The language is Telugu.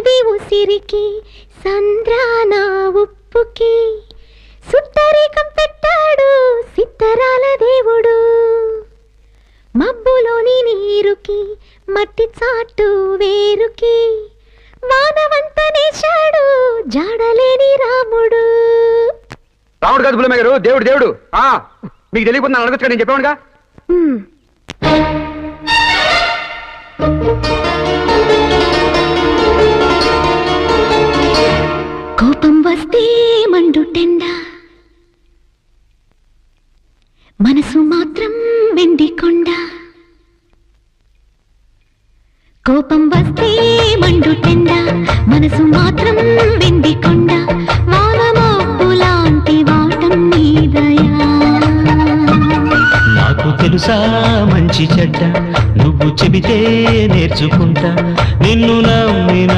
ఇది ఉసిరికి సంద్రాన ఉప్పుకి సుట్టరేకం పెట్టాడు సిత్తరాల దేవుడు. మబ్బులోని నీరుకి మట్టి చాటు వేరుకి వానవంత నేశాడు జాడలేని రాముడు. రాముడు కాదు పుల్లమ్మ గారు, దేవుడు దేవుడు. మీకు తెలియకుండా అడగచ్చు, నేను చెప్పానుగా. కోపం వస్తే మండుటెండ, మనసు మాత్రం వెండి కొండ. కోపం వస్తే